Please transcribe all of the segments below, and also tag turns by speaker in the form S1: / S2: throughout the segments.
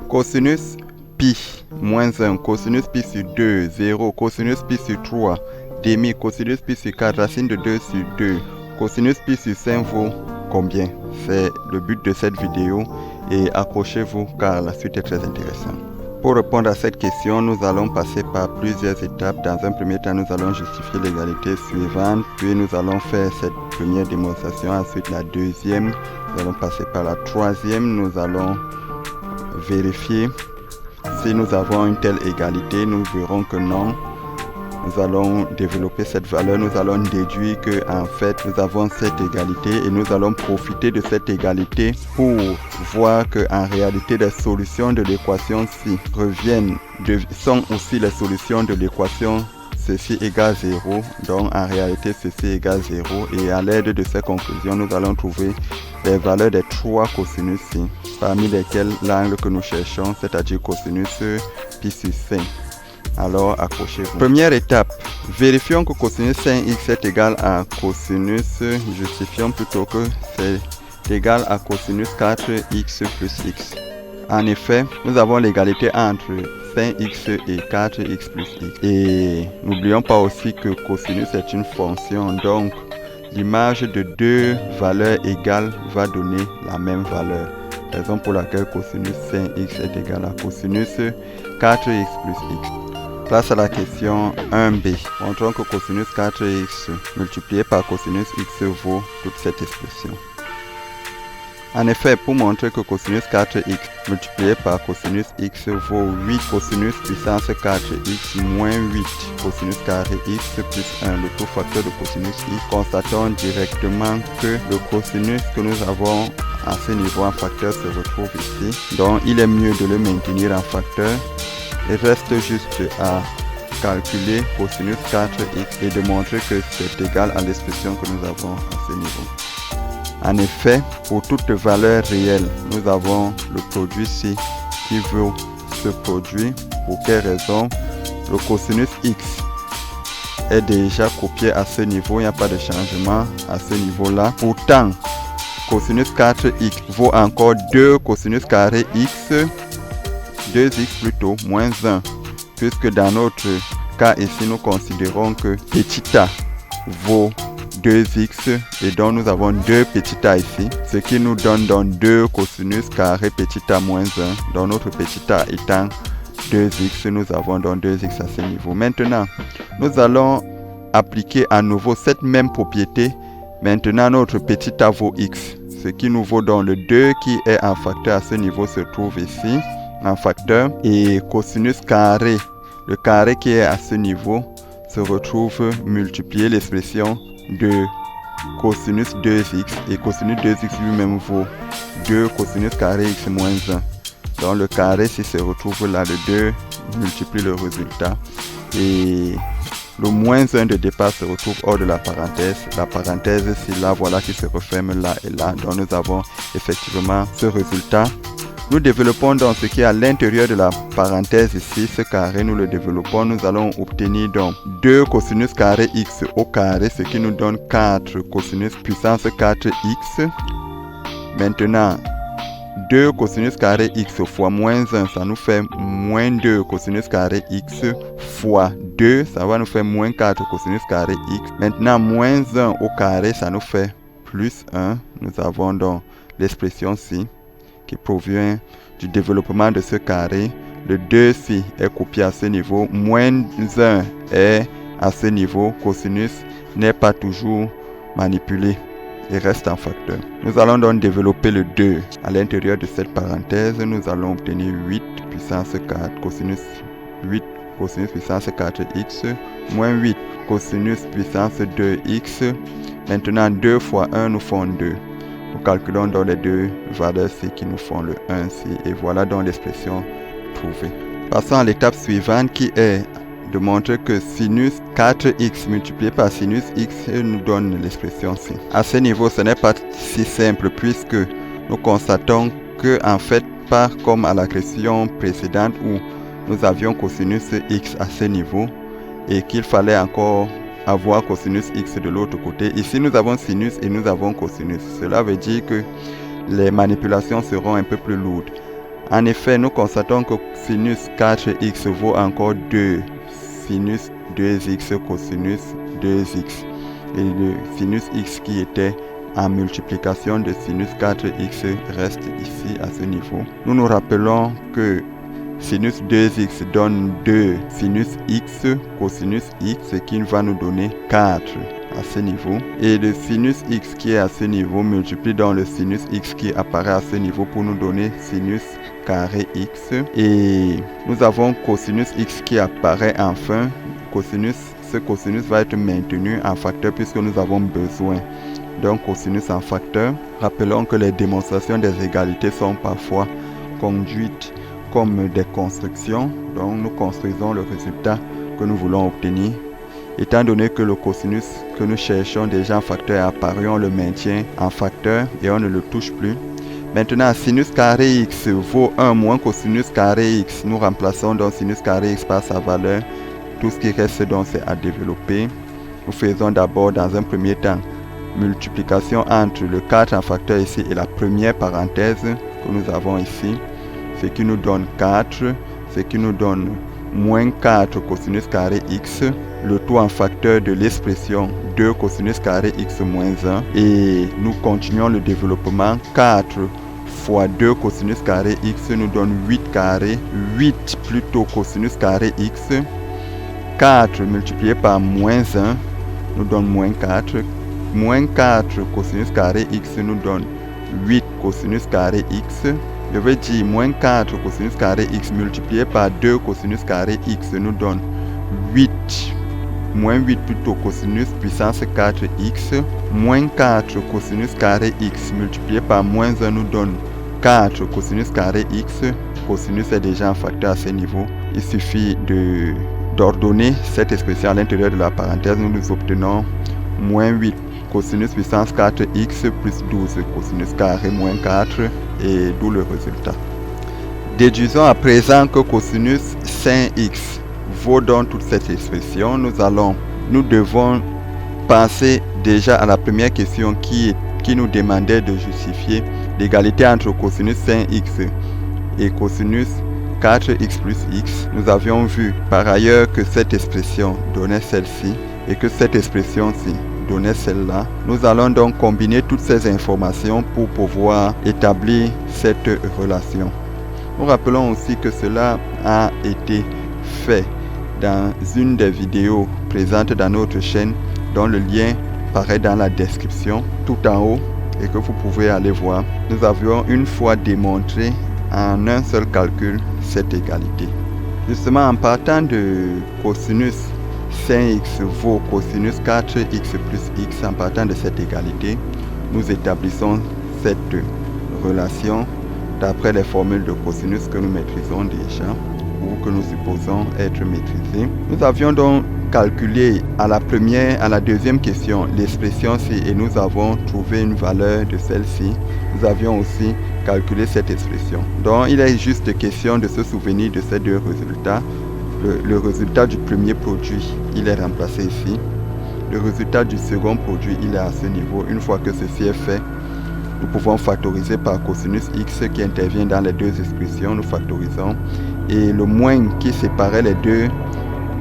S1: Cosinus pi moins 1, cosinus pi sur 2, 0, cosinus pi sur 3, demi, cosinus pi sur 4, racine de 2 sur 2, cosinus pi sur 5 vaut combien? C'est le but de cette vidéo et accrochez-vous car la suite est très intéressante. Pour répondre à cette question, nous allons passer par plusieurs étapes. Dans un premier temps, nous allons justifier l'égalité suivante, puis nous allons faire cette première démonstration, ensuite la deuxième, nous allons passer par la troisième, nous allons vérifier si nous avons une telle égalité, nous verrons que non. Nous allons développer cette valeur, nous allons déduire que en fait nous avons cette égalité et nous allons profiter de cette égalité pour voir que en réalité les solutions de l'équation ci sont aussi les solutions de l'équation ceci égale 0, donc en réalité ceci égale 0 et à l'aide de ces conclusions nous allons trouver les valeurs des trois cosinus ci, parmi lesquels l'angle que nous cherchons, c'est-à-dire cosinus pi sur 5. Alors accrochez-vous. Première étape, vérifions que cosinus 5x est égal à cosinus, justifions plutôt que c'est égal à cosinus 4x plus x. En effet, nous avons l'égalité entre 5x et 4x plus x. Et n'oublions pas aussi que cosinus est une fonction, donc l'image de deux valeurs égales va donner la même valeur. Raison pour laquelle cosinus 5x est égal à cosinus 4x plus x. Place à la question 1b. Montrons que cosinus 4x multiplié par cosinus x vaut toute cette expression. En effet, pour montrer que cosinus 4x multiplié par cosinus x vaut 8 cosinus puissance 4x moins 8 cosinus carré x plus 1, le tout facteur de cosinus x, constatons directement que le cosinus que nous avons à ce niveau en facteur se retrouve ici. Donc il est mieux de le maintenir en facteur. Il reste juste à calculer cosinus 4x et de montrer que c'est égal à l'expression que nous avons à ce niveau. En effet, pour toute valeur réelle, nous avons le produit ci qui vaut ce produit. Pour quelle raison? Le cosinus x est déjà copié à ce niveau, il n'y a pas de changement à ce niveau-là. Pourtant, cosinus 4x vaut encore 2 cosinus carré x, 2x plutôt, moins 1, puisque dans notre cas ici, nous considérons que petit a vaut 2x et donc nous avons 2 petit a ici, ce qui nous donne donc 2 cosinus carré petit a moins 1, donc notre petit a étant 2x, nous avons donc 2x à ce niveau. Maintenant, nous allons appliquer à nouveau cette même propriété. Maintenant, notre petit a vaut x, ce qui nous vaut donc le 2 qui est en facteur à ce niveau se trouve ici en facteur et cosinus carré, le carré qui est à ce niveau se retrouve multiplier l'expression de cosinus 2x et cosinus 2x lui-même vaut 2 cosinus carré x moins 1. Donc le carré si se retrouve là, le 2 multiplie le résultat et le moins 1 de départ se retrouve hors de la parenthèse. La parenthèse c'est là, voilà, qui se referme là et là. Donc nous avons effectivement ce résultat. Nous développons donc ce qui est à l'intérieur de la parenthèse ici, ce carré, nous le développons. Nous allons obtenir donc 2 cosinus carré x au carré, ce qui nous donne 4 cosinus puissance 4x. Maintenant, 2 cosinus carré x fois moins 1, ça nous fait moins 2 cosinus carré x fois 2, ça va nous faire moins 4 cosinus carré x. Maintenant, moins 1 au carré, ça nous fait plus 1. Nous avons donc l'expression ci qui provient du développement de ce carré. Le 2 ci est copié à ce niveau, moins 1 est à ce niveau, cosinus n'est pas toujours manipulé, il reste en facteur. Nous allons donc développer le 2 à l'intérieur de cette parenthèse, nous allons obtenir 8 puissance 4 cosinus 8 cosinus puissance 4x moins 8 cosinus puissance 2x. Maintenant 2 fois 1 nous font 2. Nous calculons donc les deux valeurs ci qui nous font le 1 ci et voilà donc l'expression trouvée. Passons à l'étape suivante qui est de montrer que sinus 4x multiplié par sinus x nous donne l'expression ci. À ce niveau, ce n'est pas si simple puisque nous constatons que en fait, pas comme à la question précédente où nous avions cosinus x à ce niveau et qu'il fallait encore avoir cosinus x de l'autre côté. Ici, nous avons sinus et nous avons cosinus. Cela veut dire que les manipulations seront un peu plus lourdes. En effet, nous constatons que sinus 4x vaut encore 2 sinus 2x cosinus 2x. Et le sinus x qui était en multiplication de sinus 4x reste ici à ce niveau. Nous nous rappelons que sinus 2x donne 2 sinus x cosinus x, ce qui va nous donner 4 à ce niveau. Et le sinus x qui est à ce niveau multiplie dans le sinus x qui apparaît à ce niveau pour nous donner sinus carré x. Et nous avons cosinus x qui apparaît enfin. Ce cosinus va être maintenu en facteur puisque nous avons besoin d'un cosinus en facteur. Rappelons que les démonstrations des égalités sont parfois conduites comme des constructions. Donc nous construisons le résultat que nous voulons obtenir. Étant donné que le cosinus que nous cherchons déjà en facteur est apparu, on le maintient en facteur et on ne le touche plus. Maintenant, sinus carré x vaut 1 moins cosinus carré x. Nous remplaçons donc sinus carré x par sa valeur. Tout ce qui reste donc c'est à développer. Nous faisons d'abord dans un premier temps multiplication entre le 4 en facteur ici et la première parenthèse que nous avons ici. Ce qui nous donne 4, ce qui nous donne moins 4 cosinus carré x, le tout en facteur de l'expression 2 cosinus carré x moins 1. Et nous continuons le développement. 4 fois 2 cosinus carré x nous donne 8 carré, 8 plutôt cosinus carré x. 4 multiplié par moins 1 nous donne moins 4. Moins 4 cosinus carré x nous donne 8 cosinus carré x. Je veux dire moins 4 cosinus carré x multiplié par 2 cosinus carré x nous donne 8. Moins 8 plutôt cosinus puissance 4x. Moins 4 cosinus carré x multiplié par moins 1 nous donne 4 cosinus carré x. Cosinus est déjà en facteur à ce niveau. Il suffit d'ordonner cette expression à l'intérieur de la parenthèse. Nous obtenons moins 8 cosinus puissance 4x plus 12 cosinus carré moins 4 et d'où le résultat. Déduisons à présent que cosinus sin x vaut donc toute cette expression. Nous devons penser déjà à la première question qui nous demandait de justifier l'égalité entre cosinus sin x et cosinus 4x plus x. Nous avions vu par ailleurs que cette expression donnait celle-ci et que cette expression-ci donnait celle-là. Nous allons donc combiner toutes ces informations pour pouvoir établir cette relation. Nous rappelons aussi que cela a été fait dans une des vidéos présentes dans notre chaîne dont le lien paraît dans la description tout en haut et que vous pouvez aller voir. Nous avions une fois démontré en un seul calcul cette égalité. Justement, en partant de cosinus sin x vaut cosinus 4x plus x, en partant de cette égalité, nous établissons cette relation d'après les formules de cosinus que nous maîtrisons déjà ou que nous supposons être maîtrisées. Nous avions donc calculé à la deuxième question l'expression-ci et nous avons trouvé une valeur de celle-ci. Nous avions aussi calculé cette expression. Donc il est juste question de se souvenir de ces deux résultats. Le résultat du premier produit, il est remplacé ici. Le résultat du second produit, il est à ce niveau. Une fois que ceci est fait, nous pouvons factoriser par cosinus x qui intervient dans les deux expressions. Nous factorisons. Et le moins qui séparait les deux,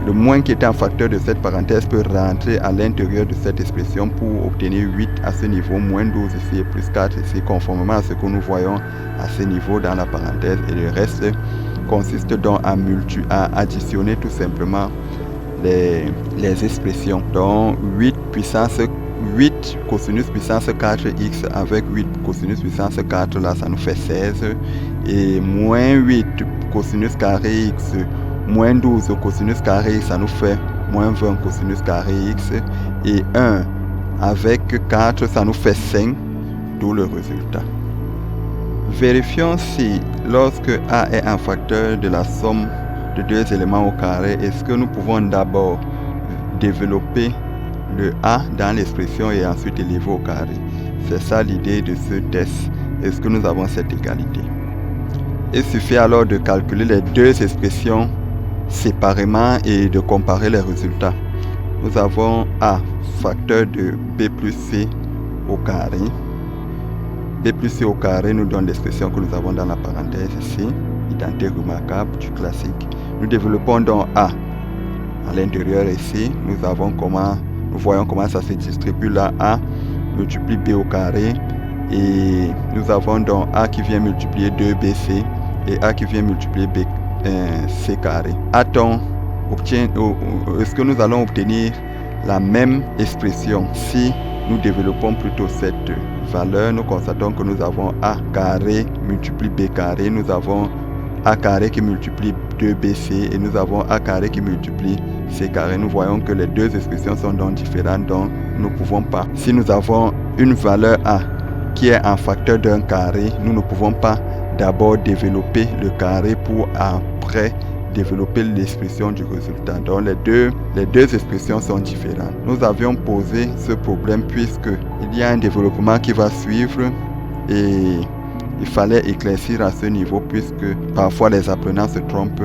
S1: le moins qui était en facteur de cette parenthèse peut rentrer à l'intérieur de cette expression pour obtenir 8 à ce niveau, moins 12 ici et plus 4 ici, conformément à ce que nous voyons à ce niveau dans la parenthèse. Et le reste consiste donc à additionner tout simplement les expressions. Donc 8 cosinus puissance 4x avec 8 cosinus puissance 4, là ça nous fait 16. Et moins 8 cosinus carré x moins 12 cosinus carré x, ça nous fait moins 20 cosinus carré x. Et 1 avec 4, ça nous fait 5, d'où le résultat. Vérifions si lorsque a est un facteur de la somme de deux éléments au carré, est-ce que nous pouvons d'abord développer le a dans l'expression et ensuite élever au carré. C'est ça l'idée de ce test. Est-ce que nous avons cette égalité? Il suffit alors de calculer les deux expressions séparément et de comparer les résultats. Nous avons a facteur de b plus c au carré B plus C au carré nous donne l'expression que nous avons dans la parenthèse ici. Identité remarquable du classique. Nous développons donc A. À l'intérieur ici, nous voyons comment ça se distribue là. A multiplie B au carré. Et nous avons donc A qui vient multiplier 2BC et A qui vient multiplier C carré. Est-ce que nous allons obtenir la même expression si nous développons plutôt cette valeur? Nous constatons que nous avons A carré multiplie B carré, nous avons A carré qui multiplie 2BC et nous avons A carré qui multiplie C carré. Nous voyons que les deux expressions sont donc différentes, donc nous ne pouvons pas. Si nous avons une valeur A qui est un facteur d'un carré, nous ne pouvons pas d'abord développer le carré pour après développer l'expression du résultat. Donc les deux expressions sont différentes. Nous avions posé ce problème puisque il y a un développement qui va suivre et il fallait éclaircir à ce niveau puisque parfois les apprenants se trompent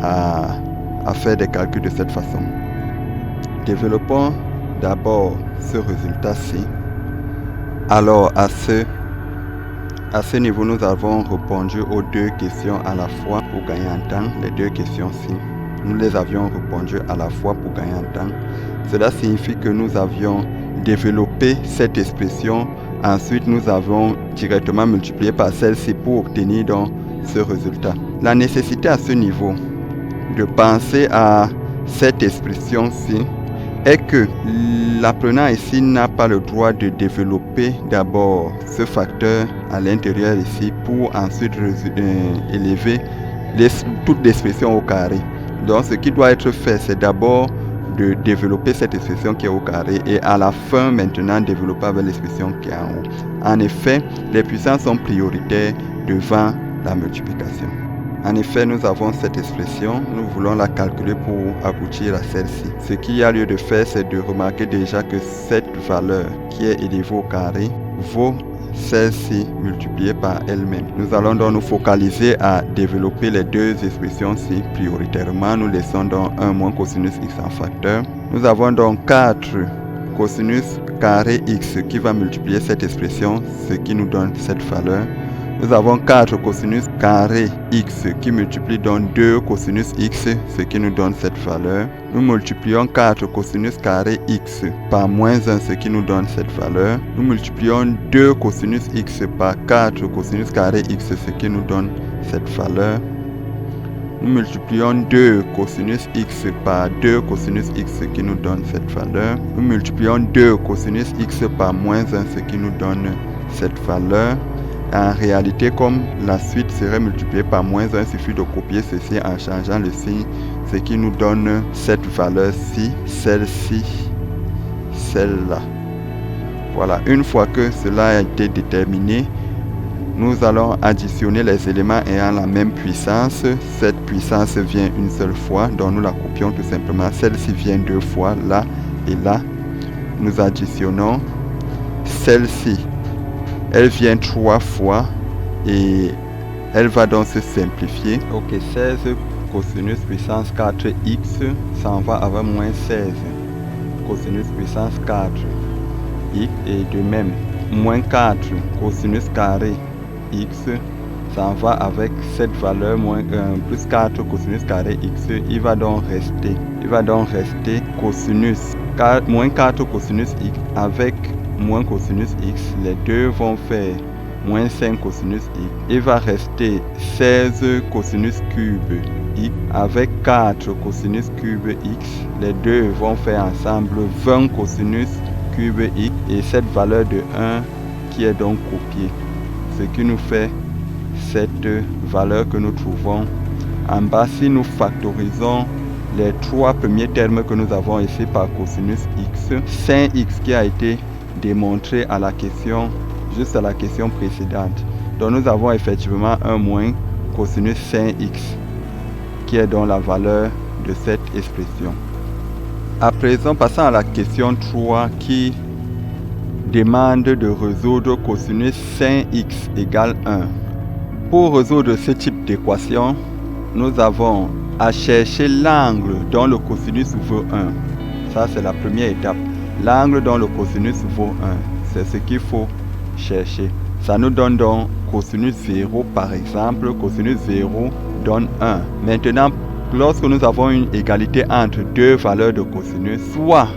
S1: à faire des calculs de cette façon. Développons d'abord ce résultat-ci. Alors à ce niveau, nous avons répondu aux deux questions à la fois pour gagner en temps. Les deux questions-ci, nous les avions répondues à la fois pour gagner en temps. Cela signifie que nous avions développé cette expression. Ensuite, nous avons directement multiplié par celle-ci pour obtenir donc ce résultat. La nécessité à ce niveau de penser à cette expression-ci est que l'apprenant ici n'a pas le droit de développer d'abord ce facteur à l'intérieur ici pour ensuite élever toute l'expression au carré. Donc ce qui doit être fait, c'est d'abord de développer cette expression qui est au carré et à la fin maintenant développer avec l'expression qui est en haut. En effet, les puissances sont prioritaires devant la multiplication. En effet, nous avons cette expression, nous voulons la calculer pour aboutir à celle-ci. Ce qu'il y a lieu de faire, c'est de remarquer déjà que cette valeur qui est élevée au carré vaut celle-ci multipliée par elle-même. Nous allons donc nous focaliser à développer les deux expressions-ci prioritairement. Nous laissons donc 1 moins cosinus x en facteur. Nous avons donc 4 cosinus carré x qui va multiplier cette expression, ce qui nous donne cette valeur. Nous avons 4 cosinus carré x qui multiplie donc 2 cosinus x, ce qui nous donne cette valeur. Nous multiplions 4 cosinus carré x par moins 1, ce qui nous donne cette valeur. Nous multiplions 2 cosinus x par 4 cosinus carré x, ce qui nous donne cette valeur. Nous multiplions 2 cosinus x par 2 cosinus x, ce qui nous donne cette valeur. Nous multiplions 2 cosinus x par moins 1, ce qui nous donne cette valeur. En réalité, comme la suite serait multipliée par moins 1, il suffit de copier ceci en changeant le signe, ce qui nous donne cette valeur-ci, celle-ci, celle-là. Voilà, une fois que cela a été déterminé, nous allons additionner les éléments ayant la même puissance. Cette puissance vient une seule fois, donc nous la copions tout simplement. Celle-ci vient 2 fois, là et là. Nous additionnons celle-ci. Elle vient 3 fois et elle va donc se simplifier. Ok, 16 cosinus puissance 4x s'en va avec moins 16 cosinus puissance 4 x et de même moins 4 cosinus carré x s'en va avec cette valeur plus 4 cosinus carré x. Il va donc rester cosinus moins 4 cosinus x avec moins cosinus x, les deux vont faire moins 5 cosinus x. Il va rester 16 cosinus cube x avec 4 cosinus cube x. Les deux vont faire ensemble 20 cosinus cube x et cette valeur de 1 qui est donc copiée. Ce qui nous fait cette valeur que nous trouvons en bas. Si nous factorisons les 3 premiers termes que nous avons ici par cosinus x, sin x qui a été démontré à la question, juste à la question précédente. Donc nous avons effectivement 1 moins cosinus sin x qui est donc la valeur de cette expression. À présent, passons à la question 3 qui demande de résoudre cosinus sin x égale 1. Pour résoudre ce type d'équation, nous avons à chercher l'angle dont le cosinus vaut 1. Ça, c'est la première étape. L'angle dont le cosinus vaut 1, c'est ce qu'il faut chercher. Ça nous donne donc cosinus 0 par exemple. Cosinus 0 donne 1. Maintenant, lorsque nous avons une égalité entre deux valeurs de cosinus, soit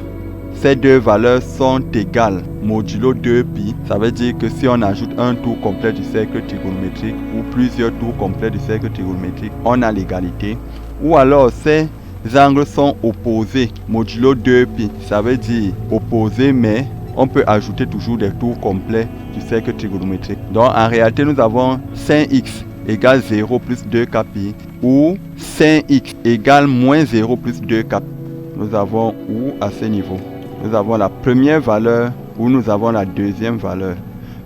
S1: ces deux valeurs sont égales modulo 2pi, ça veut dire que si on ajoute un tour complet du cercle trigonométrique ou plusieurs tours complets du cercle trigonométrique, on a l'égalité. Ou alors ces angles sont opposés modulo 2pi, ça veut dire opposés, mais on peut ajouter toujours des tours complets du cercle trigonométrique. Donc en réalité, nous avons 5x égale 0 plus 2kpi ou 5x égale moins 0 plus 2kpi. Nous avons ou à ce niveau. Nous avons la première valeur ou nous avons la deuxième valeur.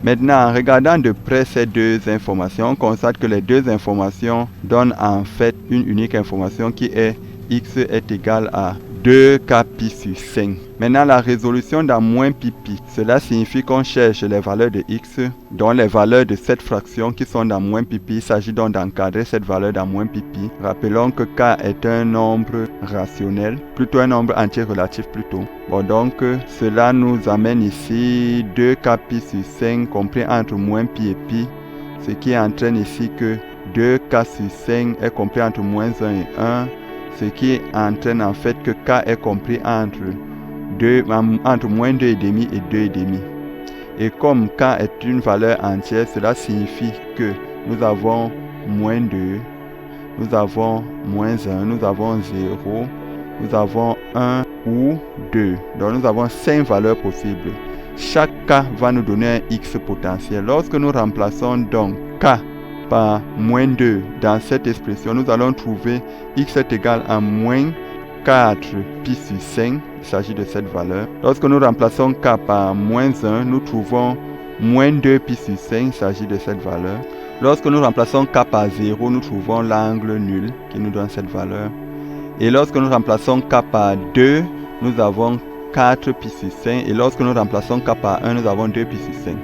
S1: Maintenant, en regardant de près ces deux informations, on constate que les deux informations donnent en fait une unique information qui est x est égal à 2kpi sur 5. Maintenant, la résolution dans moins pi, cela signifie qu'on cherche les valeurs de x, dont les valeurs de cette fraction qui sont dans moins pi. Il s'agit donc d'encadrer cette valeur dans moins pi. Rappelons que k est un nombre rationnel, plutôt un nombre entier relatif plutôt. Bon, donc cela nous amène ici 2kpi sur 5 compris entre moins pi et pi, ce qui entraîne ici que 2k sur 5 est compris entre moins 1 et 1. Ce qui entraîne en fait que k est compris entre moins 2,5 et 2,5. Et comme k est une valeur entière, cela signifie que nous avons moins 2, nous avons moins 1, nous avons 0, nous avons 1 ou 2. Donc nous avons 5 valeurs possibles. Chaque k va nous donner un x potentiel. Lorsque nous remplaçons donc k par moins 2 dans cette expression, nous allons trouver x est égal à moins 4 pi sur 5, il s'agit de cette valeur. Lorsque nous remplaçons k par moins 1, nous trouvons moins 2 pi sur 5, il s'agit de cette valeur. Lorsque nous remplaçons k par 0, nous trouvons l'angle nul qui nous donne cette valeur. Et lorsque nous remplaçons k par 2, nous avons 4 pi sur 5. Et lorsque nous remplaçons k par 1, nous avons 2 pi sur 5.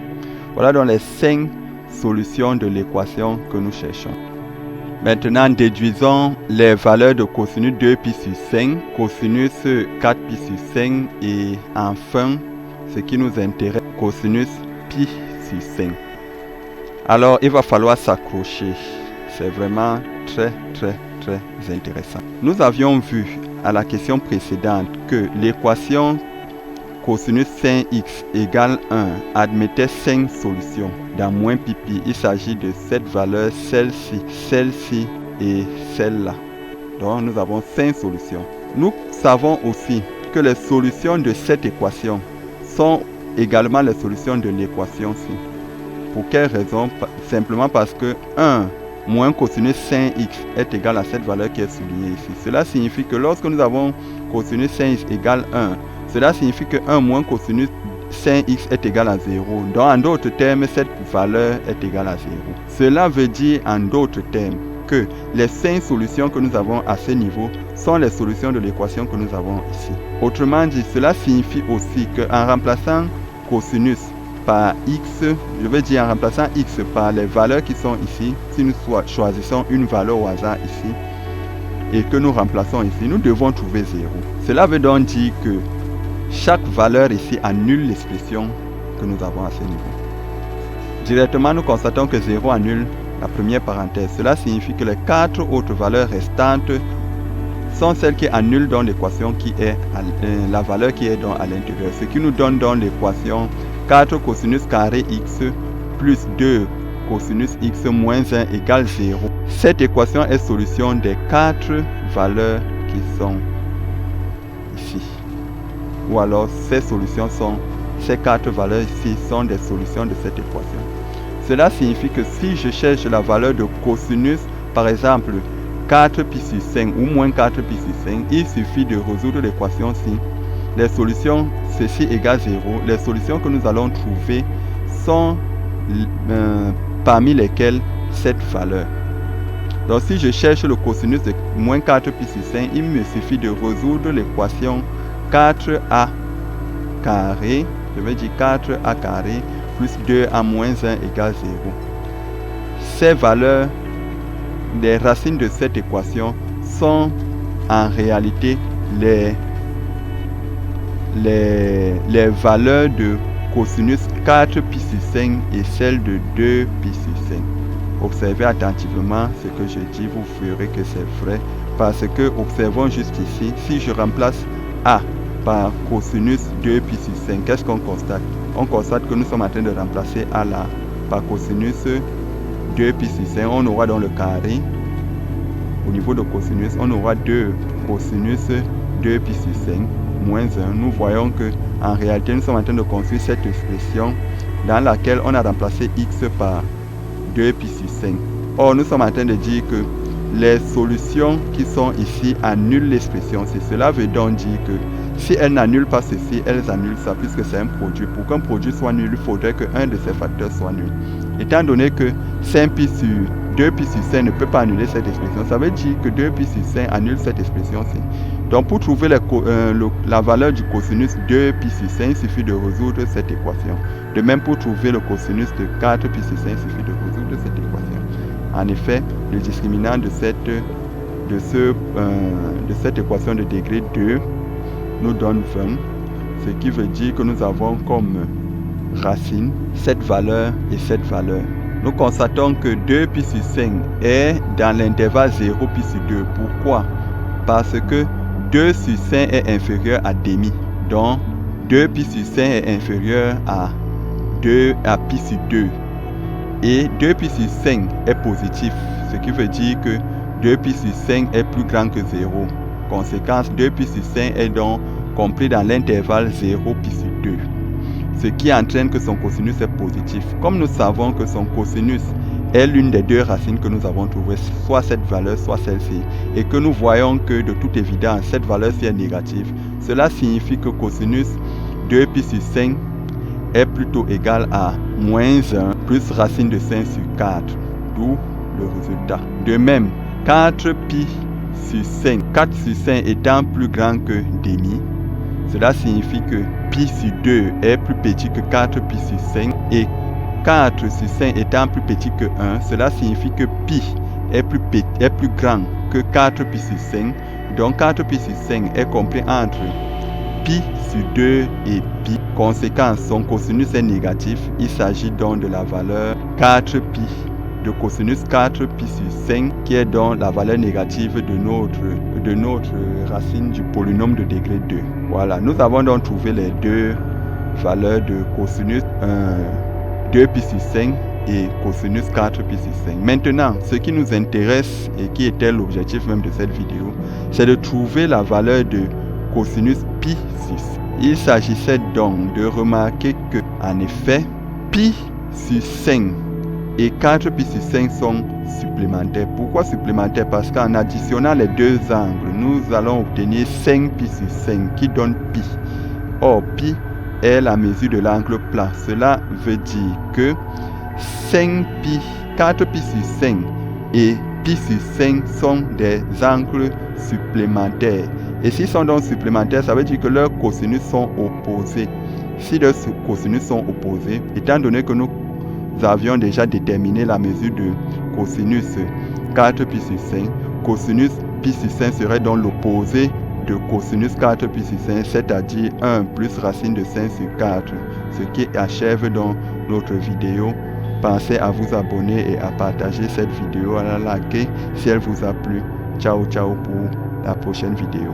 S1: Voilà donc les 5 solution de l'équation que nous cherchons. Maintenant, déduisons les valeurs de cosinus 2pi sur 5, cosinus 4pi sur 5 et enfin, ce qui nous intéresse, cosinus pi sur 5. Alors, il va falloir s'accrocher. C'est vraiment très intéressant. Nous avions vu à la question précédente que l'équation cosinus 5x égale 1 admettait 5 solutions. Dans moins pi, il s'agit de cette valeur, celle-ci et celle-là. Donc nous avons 5 solutions. Nous savons aussi que les solutions de cette équation sont également les solutions de l'équation-ci. Pour quelle raison? Simplement parce que 1 moins cosinus 5x est égal à cette valeur qui est soulignée ici. Cela signifie que lorsque nous avons cosinus 5x égale 1, cela signifie que 1 moins cosinus 5x est égal à 0. Donc en d'autres termes, cette valeur est égale à 0. Cela veut dire en d'autres termes que les 5 solutions que nous avons à ce niveau sont les solutions de l'équation que nous avons ici. Autrement dit, cela signifie aussi qu'en remplaçant cosinus par x, je veux dire en remplaçant x par les valeurs qui sont ici, si nous choisissons une valeur au hasard ici et que nous remplaçons ici, nous devons trouver 0. Cela veut donc dire que chaque valeur ici annule l'expression que nous avons à ce niveau. Directement, nous constatons que 0 annule la première parenthèse. Cela signifie que les 4 autres valeurs restantes sont celles qui annulent dans l'équation qui est la valeur qui est à l'intérieur. Ce qui nous donne dans l'équation 4 cosinus carré x plus 2 cosinus x moins 1 égale 0. Cette équation est solution des 4 valeurs qui sont ici. Ou alors ces 4 valeurs ici sont des solutions de cette équation. Cela signifie que si je cherche la valeur de cosinus, par exemple 4 pi sur 5 ou moins 4 pi sur 5, il suffit de résoudre l'équation-ci. Les solutions, ceci égale 0. Les solutions que nous allons trouver sont parmi lesquelles cette valeur. Donc si je cherche le cosinus de moins 4 pi sur 5, il me suffit de résoudre l'équation 4a carré, je vais dire 4a carré plus 2a moins 1 égale 0. Ces valeurs, les racines de cette équation sont en réalité les valeurs de cosinus 4 pi sur 5 et celle de 2 pi sur 5. Observez attentivement ce que je dis, vous verrez que c'est vrai. Parce que, observons juste ici, si je remplace A par cosinus 2 pi sur 5, qu'est-ce qu'on constate? On constate que nous sommes en train de remplacer A là par cosinus 2 pi sur 5. On aura dans le carré, au niveau de cosinus, on aura 2 cosinus 2 pi sur 5 moins 1. Nous voyons que en réalité, nous sommes en train de construire cette expression dans laquelle on a remplacé x par 2 pi sur 5. Or, nous sommes en train de dire que les solutions qui sont ici annulent l'expression. Cela veut donc dire que si elles n'annulent pas ceci, elles annulent ça, puisque c'est un produit. Pour qu'un produit soit nul, il faudrait qu'un de ces facteurs soit nul. Étant donné que 5 pi sur 2 pi sur 5 ne peut pas annuler cette expression, ça veut dire que 2 pi sur 5 annule cette expression-ci. Donc pour trouver la valeur du cosinus 2 pi sur 5, il suffit de résoudre cette équation. De même, pour trouver le cosinus de 4 pi sur 5, il suffit de résoudre cette équation. En effet, le discriminant de cette équation de degré 2 nous donne 20, ce qui veut dire que nous avons comme racine cette valeur et cette valeur. Nous constatons que 2 pi sur 5 est dans l'intervalle 0 pi sur 2. Pourquoi? Parce que 2 sur 5 est inférieur à demi. Donc, 2 pi sur 5 est inférieur à pi sur 2. Et 2 pi sur 5 est positif, ce qui veut dire que 2 pi sur 5 est plus grand que 0. Conséquence, 2 pi sur 5 est donc compris dans l'intervalle 0 pi sur 2. Ce qui entraîne que son cosinus est positif. Comme nous savons que son cosinus est l'une des deux racines que nous avons trouvées, soit cette valeur, soit celle-ci, et que nous voyons que de toute évidence, cette valeur-ci est négative, cela signifie que cosinus 2 pi sur 5 est plutôt égal à moins 1 plus racine de 5 sur 4, d'où le résultat. De même, 4 pi sur 5, 4 sur 5 étant plus grand que demi, cela signifie que pi sur 2 est plus petit que 4 pi sur 5 et 4 sur 5 étant plus petit que 1, cela signifie que pi est plus grand que 4 pi sur 5. Donc 4 pi sur 5 est compris entre pi sur 2 et pi. Conséquence, son cosinus est négatif. Il s'agit donc de la valeur 4 pi, de cosinus 4 pi sur 5, qui est donc la valeur négative de notre racine du polynôme de degré 2. Voilà, nous avons donc trouvé les deux valeurs de cosinus 2 pi sur 5 et cosinus 4 pi sur 5. Maintenant, ce qui nous intéresse et qui était l'objectif même de cette vidéo, c'est de trouver la valeur de cosinus pi sur 5. Il s'agissait donc de remarquer que, en effet, pi sur 5 et 4 pi sur 5 sont supplémentaires. Pourquoi supplémentaires? Parce qu'en additionnant les deux angles, nous allons obtenir 5 pi sur 5 qui donne pi. Or, pi est la mesure de l'angle plat. Cela veut dire que 5 pi, 4 pi sur 5 et pi sur 5 sont des angles supplémentaires. Et s'ils sont donc supplémentaires, ça veut dire que leurs cosinus sont opposés. Si leurs cosinus sont opposés, étant donné que nous avions déjà déterminé la mesure de cosinus 4 pi sur 5, cosinus pi sur 5 serait donc l'opposé de cosinus 4 pi sur 5, c'est-à-dire 1 plus racine de 5 sur 4, ce qui achève donc notre vidéo. Pensez à vous abonner et à partager cette vidéo, à la liker si elle vous a plu. Ciao, ciao pour la prochaine vidéo.